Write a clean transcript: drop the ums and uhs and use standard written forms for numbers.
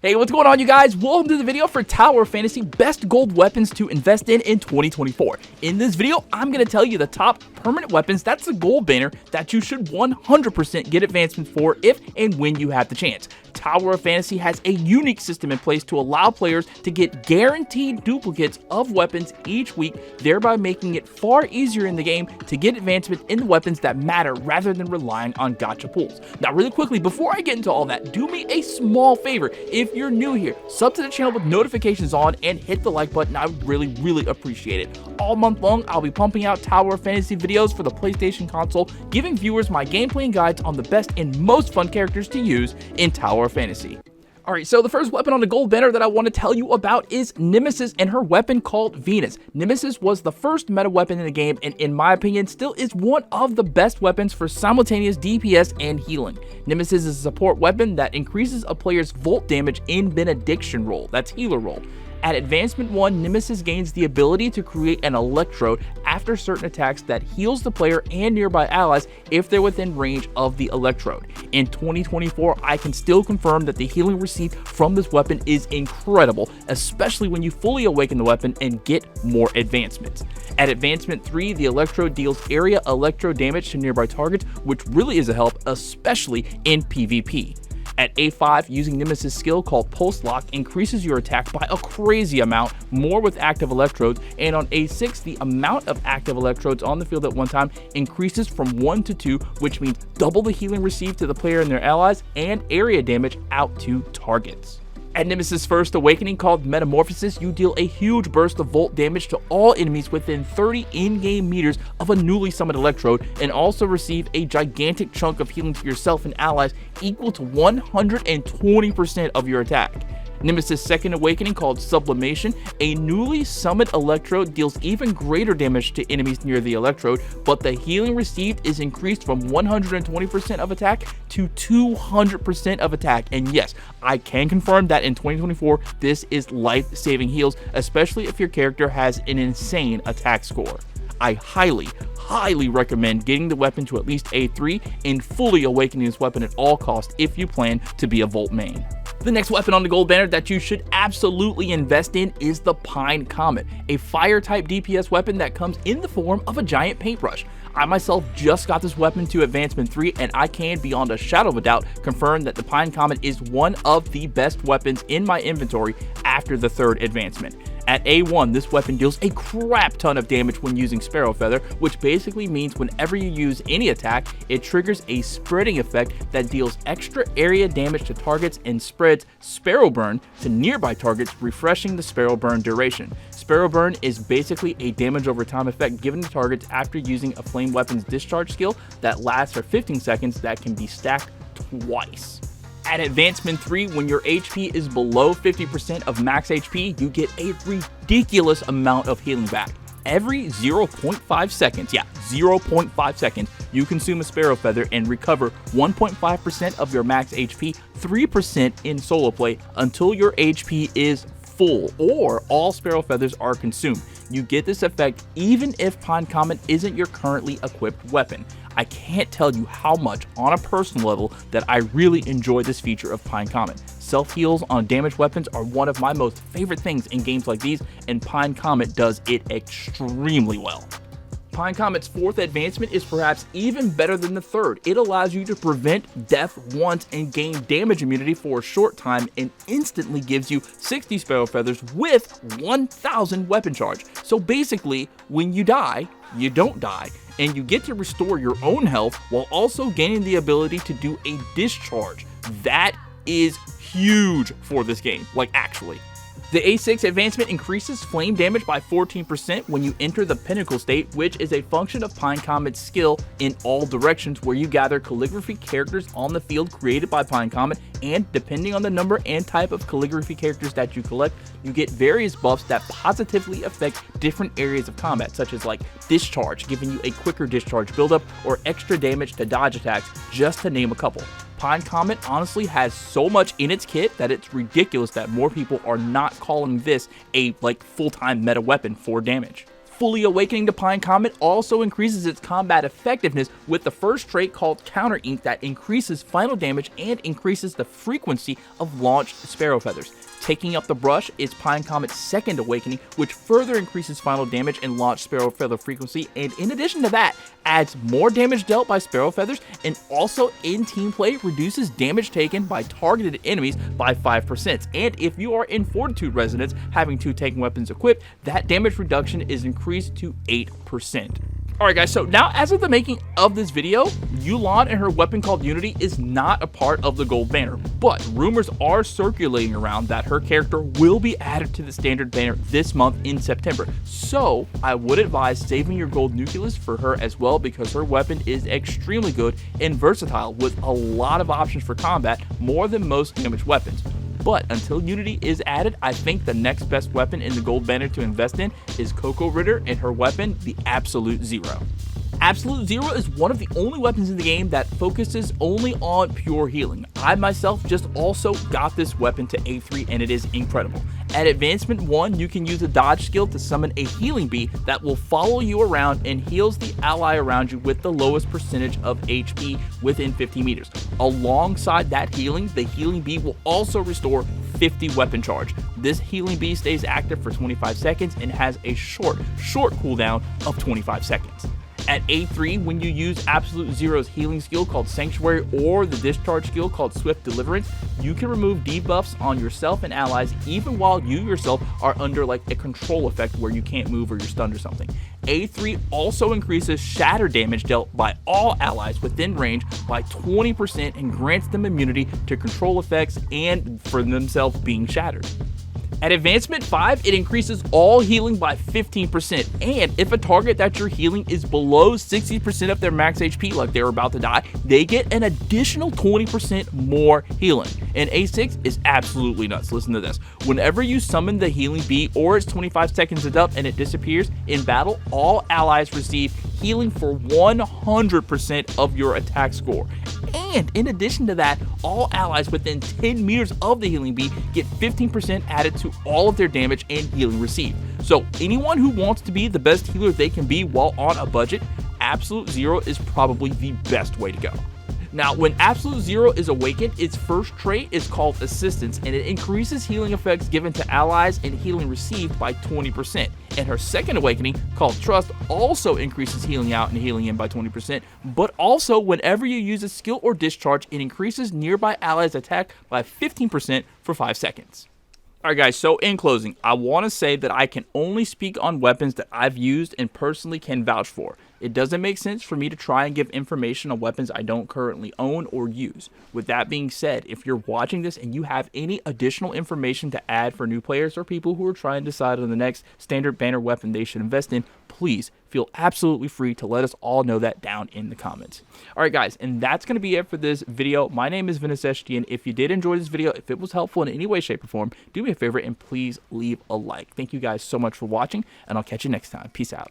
Hey, what's going on, you guys? Welcome to the video for Tower of Fantasy Best Gold Weapons to Invest in 2024. In this video, I'm going to tell you the top permanent weapons, that's the gold banner, that you should 100% get advancements for if and when you have the chance. Tower of Fantasy has a unique system in place to allow players to get guaranteed duplicates of weapons each week, thereby making it far easier in the game to get advancement in the weapons that matter rather than relying on gacha pulls. Now, really quickly, before I get into all that, do me a small favor. If you're new here, sub to the channel with notifications on and hit the like button. I would really appreciate it. All month long, I'll be pumping out Tower of Fantasy videos for the PlayStation console, giving viewers my gameplay and guides on the best and most fun characters to use in Tower of Fantasy. Alright, so the first weapon on the gold banner that I want to tell you about is Nemesis and her weapon called Ventus. Nemesis was the first meta weapon in the game and in my opinion still is one of the best weapons for simultaneous DPS and healing. Nemesis is a support weapon that increases a player's volt damage in benediction roll, that's healer roll. At Advancement 1, Nemesis gains the ability to create an electrode after certain attacks that heals the player and nearby allies if they're within range of the electrode. In 2024, I can still confirm that the healing received from this weapon is incredible, especially when you fully awaken the weapon and get more advancements. At Advancement 3, the electrode deals area electrode damage to nearby targets, which really is a help, especially in PvP. At A5, using Nemesis' skill called Pulse Lock increases your attack by a crazy amount, more with active electrodes, and on A6, the amount of active electrodes on the field at one time increases from 1 to 2, which means double the healing received to the player and their allies, and area damage out to targets. At Nemesis' first awakening called Metamorphosis, you deal a huge burst of volt damage to all enemies within 30 in-game meters of a newly summoned electrode, and also receive a gigantic chunk of healing to yourself and allies equal to 120% of your attack. Nemesis' second awakening called Sublimation, a newly summoned electrode deals even greater damage to enemies near the electrode, but the healing received is increased from 120% of attack to 200% of attack. And yes, I can confirm that in 2024, this is life-saving heals, especially if your character has an insane attack score. I highly recommend getting the weapon to at least A3 and fully awakening this weapon at all costs if you plan to be a Volt main. The next weapon on the gold banner that you should absolutely invest in is the Pine Comet, a fire-type DPS weapon that comes in the form of a giant paintbrush. I myself just got this weapon to Advancement 3 and I can, beyond a shadow of a doubt, confirm that the Pine Comet is one of the best weapons in my inventory after the third advancement. At A1, this weapon deals a crap ton of damage when using Sparrow Feather, which basically means whenever you use any attack, it triggers a spreading effect that deals extra area damage to targets and spreads Sparrow Burn to nearby targets, refreshing the Sparrow Burn duration. Sparrow Burn is basically a damage over time effect given to targets after using a flame weapon's discharge skill that lasts for 15 seconds that can be stacked twice. At Advancement 3, when your HP is below 50% of max HP, you get a ridiculous amount of healing back. Every 0.5 seconds, 0.5 seconds, you consume a Sparrow Feather and recover 1.5% of your max HP, 3% in solo play until your HP is full or all Sparrow Feathers are consumed. You get this effect even if Pine Comet isn't your currently equipped weapon. I can't tell you how much, on a personal level, that I really enjoy this feature of Pine Comet. Self-heals on damaged weapons are one of my most favorite things in games like these, and Pine Comet does it extremely well. Pine Comet's fourth advancement is perhaps even better than the third. It allows you to prevent death once and gain damage immunity for a short time, and instantly gives you 60 Sparrow Feathers with 1000 weapon charge. So basically, when you die, you don't die, and you get to restore your own health while also gaining the ability to do a discharge. That is huge for this game, like actually. The A6 advancement increases flame damage by 14% when you enter the pinnacle state, which is a function of Pine Comet's skill in all directions, where you gather calligraphy characters on the field created by Pine Comet, and depending on the number and type of calligraphy characters that you collect, you get various buffs that positively affect different areas of combat, such as like discharge, giving you a quicker discharge buildup, or extra damage to dodge attacks, just to name a couple. Pine Comet honestly has so much in its kit that it's ridiculous that more people are not calling this a full-time meta weapon for damage. Fully awakening to Pine Comet also increases its combat effectiveness with the first trait called Counter Ink that increases final damage and increases the frequency of launched Sparrow Feathers. Taking up the brush is Pine Comet's second awakening, which further increases final damage and launched Sparrow Feather frequency, and in addition to that, adds more damage dealt by Sparrow Feathers, and also in team play reduces damage taken by targeted enemies by 5%. And if you are in Fortitude Resonance having 2 taken weapons equipped, that damage reduction is increased to 8%. Alright guys, so now as of the making of this video, Yulan and her weapon called Unity is not a part of the gold banner, but rumors are circulating around that her character will be added to the standard banner this month in September. So I would advise saving your gold nucleus for her as well, because her weapon is extremely good and versatile with a lot of options for combat, more than most damage weapons. But until Unity is added, I think the next best weapon in the gold banner to invest in is Coco Ritter and her weapon, the Absolute Zero. Absolute Zero is one of the only weapons in the game that focuses only on pure healing. I myself just also got this weapon to A3 and it is incredible. At Advancement 1, you can use a dodge skill to summon a healing bee that will follow you around and heals the ally around you with the lowest percentage of HP within 50 meters. Alongside that healing, the healing bee will also restore 50 weapon charge. This healing bee stays active for 25 seconds and has a short cooldown of 25 seconds. At A3, when you use Absolute Zero's healing skill called Sanctuary or the discharge skill called Swift Deliverance, you can remove debuffs on yourself and allies even while you yourself are under like a control effect where you can't move or you're stunned or something. A3 also increases shatter damage dealt by all allies within range by 20% and grants them immunity to control effects and for themselves being shattered. At Advancement 5, it increases all healing by 15%, and if a target that you're healing is below 60% of their max HP, like they're about to die, they get an additional 20% more healing. And A6 is absolutely nuts. Listen to this. Whenever you summon the healing bee or its 25 seconds is up and it disappears, in battle, all allies receive healing for 100% of your attack score. And in addition to that, all allies within 10 meters of the healing bee get 15% added to all of their damage and healing received. So anyone who wants to be the best healer they can be while on a budget, Absolute Zero is probably the best way to go. Now, when Absolute Zero is awakened, its first trait is called Assistance, and it increases healing effects given to allies and healing received by 20%. And her second awakening, called Trust, also increases healing out and healing in by 20%, but also whenever you use a skill or discharge, it increases nearby allies' attack by 15% for 5 seconds. Alright guys, so in closing, I want to say that I can only speak on weapons that I've used and personally can vouch for. It doesn't make sense for me to try and give information on weapons I don't currently own or use. With that being said, if you're watching this and you have any additional information to add for new players or people who are trying to decide on the next standard banner weapon they should invest in, please feel absolutely free to let us all know that down in the comments. Alright guys, and that's going to be it for this video. My name is Ventus, and if you did enjoy this video, if it was helpful in any way, shape, or form, do me a favor and please leave a like. Thank you guys so much for watching, and I'll catch you next time. Peace out.